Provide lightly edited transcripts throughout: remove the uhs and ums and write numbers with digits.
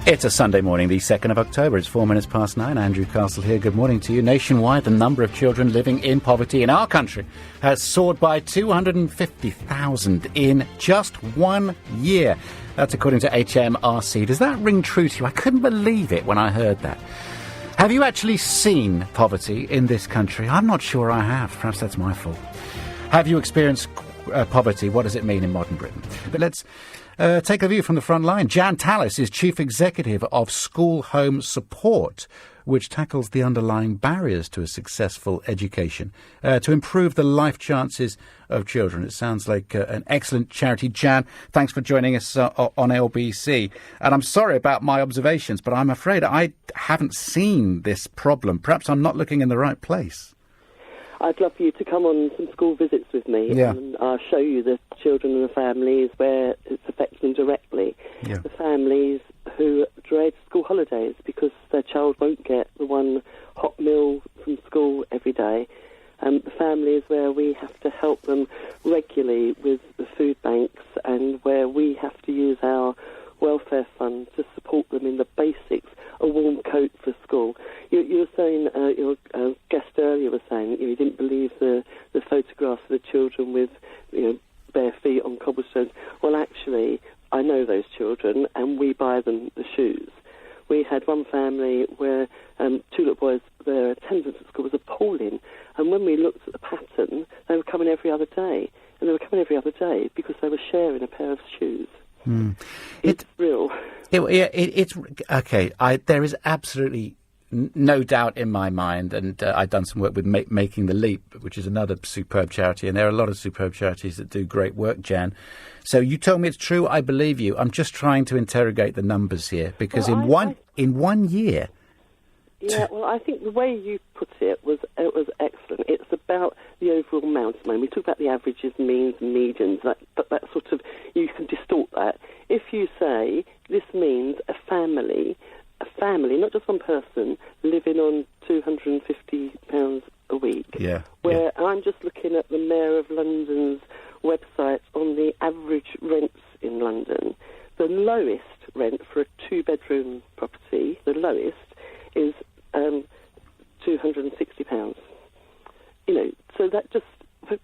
It's a Sunday morning, the 2nd of October. It's 4 minutes past 9. Andrew Castle here. Good morning to you. Nationwide, the number of children living in poverty in our country has soared by 250,000 in just 1 year. That's according to HMRC. Does that ring true to you? I couldn't believe it when I heard that. Have you actually seen poverty in this country? I'm not sure I have. Perhaps that's my fault. Have you experienced poverty? What does it mean in modern Britain? But let's take a view from the front line. Jan Tallis is Chief Executive of School Home Support, which tackles the underlying barriers to a successful education to improve the life chances of children. It sounds like an excellent charity. Jan, thanks for joining us on LBC. And I'm sorry about my observations, but I'm afraid I haven't seen this problem. Perhaps I'm not looking in the right place. I'd love for you to come on some school visits with me, and I'll show you the children and the families where it's affecting them directly. Yeah. The families who dread school holidays because their child won't get the one hot meal from school every day. The families where we have to help them regularly with the food banks and where we have to use our welfare fund to support them in the basics, a warm coat for school. You were saying, your guest earlier was saying, you didn't believe the photographs of the children with bare feet on cobblestones. Well, actually, I know those children, and we buy them the shoes. We had one family where two little boys, their attendance at school was appalling, and when we looked at the pattern, they were coming every other day, and they were coming every other day because they were sharing a pair of shoes. It's real. It's okay. There is absolutely no doubt in my mind, and I've done some work with Making the Leap, which is another superb charity, and there are a lot of superb charities that do great work, Jan. So you told me it's true. I believe you. I'm just trying to interrogate the numbers here because in 1 year. Yeah, well, I think the way you put it was excellent. It's about the overall amount of money. We talk about the averages, means, and medians, but that sort of, you can distort that. If you say this means a family, not just one person, living on £250 a week, where I'm just looking at the Mayor of London's website on the average rents in London. The lowest rent for a two-bedroom property, the lowest, is £260. So that just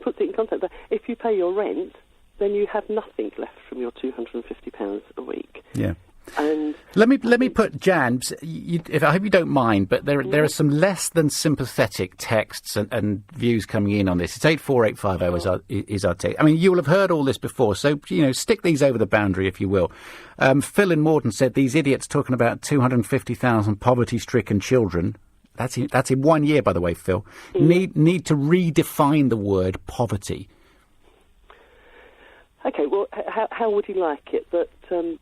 puts it in context. That if you pay your rent, then you have nothing left from your £250 a week. Yeah. And let me put, Jan, if I hope you don't mind, but there are some less than sympathetic texts and views coming in on this. It's 84850 is our text. I mean, you'll have heard all this before, so stick these over the boundary, if you will. Phil in Morden said these idiots talking about 250,000 poverty-stricken children. That's in 1 year, by the way, Phil. Need to redefine the word poverty. Okay, well, how would you like it? That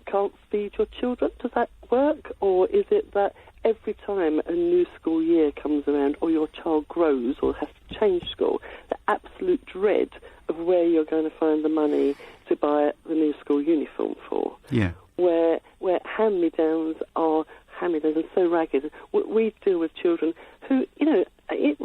can't feed your children? Does that work? Or is it that every time a new school year comes around or your child grows or has to change school, the absolute dread of where you're going to find the money to buy the new school uniform for? Yeah. Where hand-me-downs are hand-me-downs and so ragged. We deal with children who,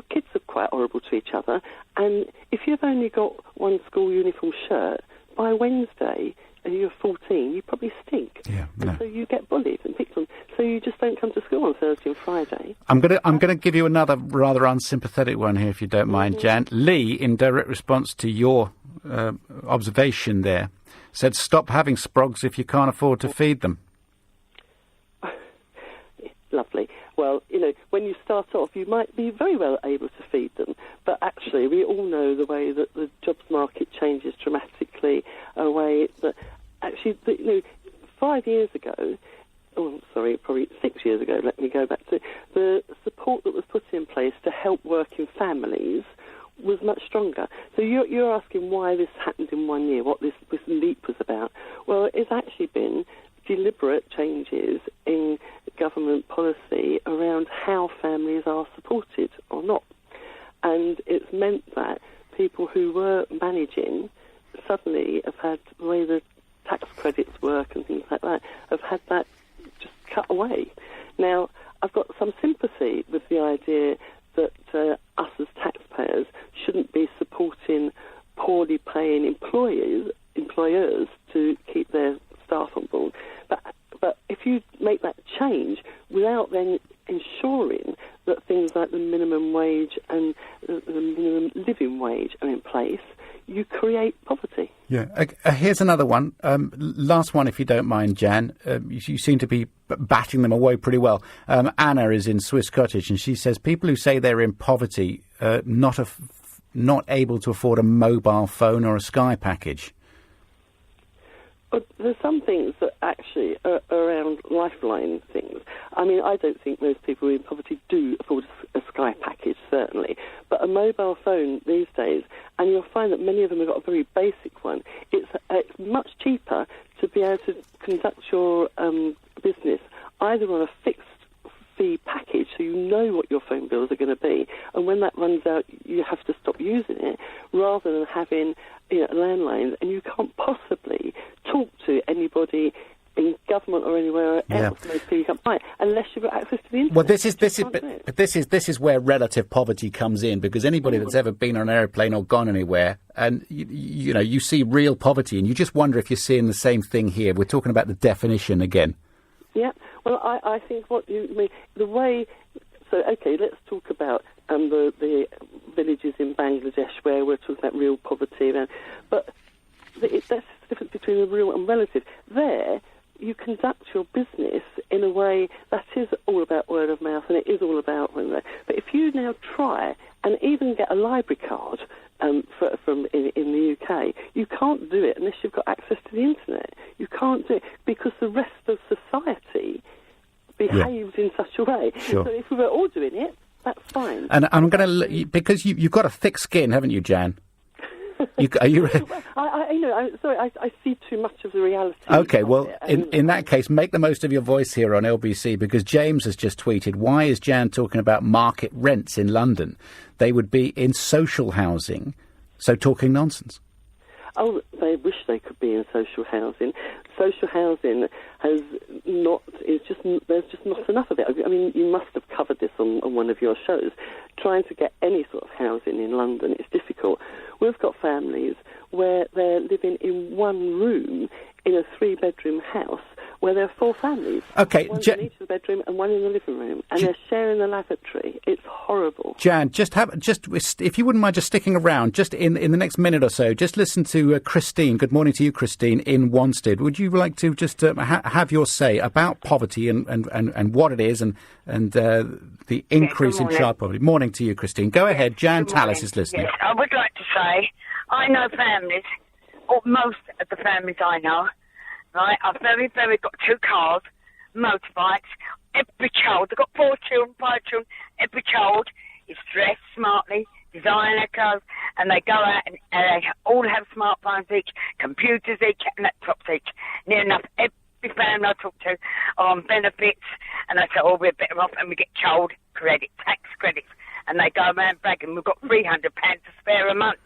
kids are quite horrible to each other, and if you've only got one school uniform shirt, by Wednesday, and you're 14, you probably stink. Yeah, no. And so you get bullied and picked on. So you just don't come to school on Thursday and Friday. I'm gonna give you another rather unsympathetic one here, if you don't mind, Jan. Lee, in direct response to your observation there, said, "Stop having sprogs if you can't afford to feed them." Lovely. Well, when you start off, you might be very well able to feed them. But actually, we all know the way that the jobs market changes dramatically, a way that actually, 5 years ago, probably 6 years ago, let me go back to, the support that was put in place to help working families was much stronger. So you're asking why this happened in 1 year, what this leap was about. Well, it's actually been deliberate changes in government policy around how families are supported or not. And it's meant that people who were managing suddenly have had the way the tax credits work and things like that, have had that just cut away. Now, I've got some sympathy with the idea that us as taxpayers shouldn't be supporting poorly paying employers to keep their staff on board. But if if you make that change without then ensuring that things like the minimum wage and the minimum living wage are in place, you create poverty. Yeah. Here's another one. Last one, if you don't mind, Jan. You seem to be batting them away pretty well. Anna is in Swiss Cottage, and she says people who say they're in poverty not able to afford a mobile phone or a Sky package. But there's some things that actually are around lifeline things. I mean, I don't think most people in poverty do afford a Sky package, certainly. But a mobile phone these days, and you'll find that many of them have got a very basic one, it's much cheaper to be able to conduct your business either on a fixed fee package, so you know what your phone bills are going to be, and when that runs out, you have to stop using it, rather than having landlines, and you can't possibly talk to anybody in government or anywhere else. Most people you can't buy it unless you've got access to the internet. Well, this is where relative poverty comes in, because anybody that's ever been on an aeroplane or gone anywhere, and you see real poverty, and you just wonder if you're seeing the same thing here. We're talking about the definition again. Yeah. Well, I think what you mean, the way... So, OK, let's talk about the villages in Bangladesh where we're talking about real poverty. But that's the difference between the real and relative. There, you conduct your business in a way that is all about word of mouth, and it is all about... But if you now try and even get a library card from in the UK, you can't do it unless you've got access to the internet. You can't do it because the rest of society behaves in such a way. Sure. So if we were all doing it, that's fine. And I'm going to... Because you've got a thick skin, haven't you, Jan? Are you? Well, I'm sorry. I see too much of the reality. Okay, well, in that case, make the most of your voice here on LBC, because James has just tweeted, why is Jan talking about market rents in London? They would be in social housing, so talking nonsense. Oh, they wish they could be in social housing. Social housing there's just not enough of it. I mean, you must have covered this on one of your shows. Trying to get any sort of housing in London is difficult. We've got families where they're living in one room in a 3-bedroom house where there are 4 families. Okay, one in each of the bedroom and one in the living room, and they're sharing the lavatory. It's horrible. Jan, if you wouldn't mind just sticking around, just in the next minute or so, just listen to Christine. Good morning to you, Christine, in Wanstead. Would you like to just have your say about poverty and what it is and the increase in child poverty? Morning to you, Christine. Go ahead. Jan Tallis is listening. Yes, I would like to say I know families, or most of the families I know, right, are very, very got 2 cars, motorbikes. Every child, they've got 4 children, 5 children. Every child is dressed smartly, designer cars, and they go out and they all have smartphones each, computers each, and laptops each. Near enough every family I talk to are on benefits, and they say, oh, we're better off, and we get child credit, tax credits, and they go around bragging, we've got £300 to spare a month.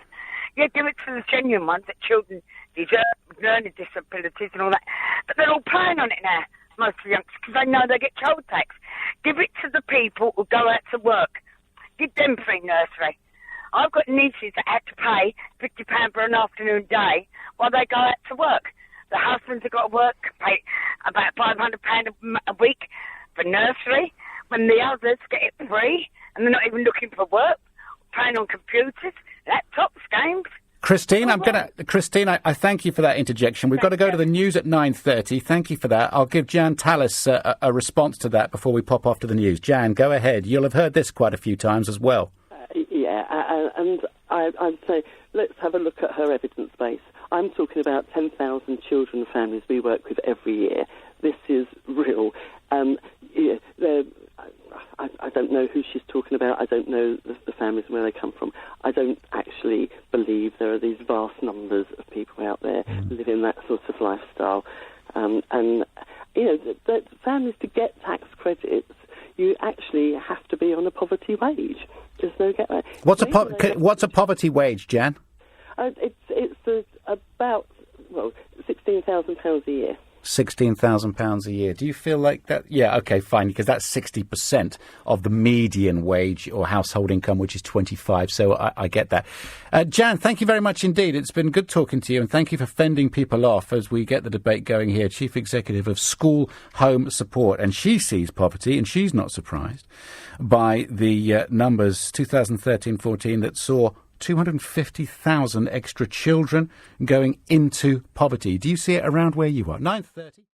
Yeah, give it to the genuine ones that children deserve, learning disabilities and all that. But they're all playing on it now, most of the youngsters, because they know they get child tax. Give it to the people who go out to work. Give them free nursery. I've got nieces that had to pay £50 for an afternoon day while they go out to work. The husbands have got to work, pay about £500 a week for nursery, when the others get it free, and they're not even looking for work, playing on computers, laptops, games. Christine, Christine, I thank you for that interjection. We've got to go to the news at 9:30. Thank you for that. I'll give Jan Tallis a response to that before we pop off to the news. Jan, go ahead. You'll have heard this quite a few times as well. And I'd say let's have a look at her evidence base. I'm talking about 10,000 children and families we work with every year. This is real. I don't know who she's talking about. I don't know the families and where they come from. I don't actually believe there are these vast numbers of people out there living that sort of lifestyle. The families, to get tax credits, you actually have to be on a poverty wage. There's no get there. What's a poverty wage, Jan? It's about £16,000 a year. £16,000 a year. Do you feel like that? Yeah, okay, fine, because that's 60% of the median wage or household income, which is 25. So I get that. Jan, thank you very much indeed. It's been good talking to you, and thank you for fending people off as we get the debate going here. Chief Executive of School Home Support, and she sees poverty, and she's not surprised by the numbers 2013-14 that saw 250,000 extra children going into poverty. Do you see it around where you are? 9:30.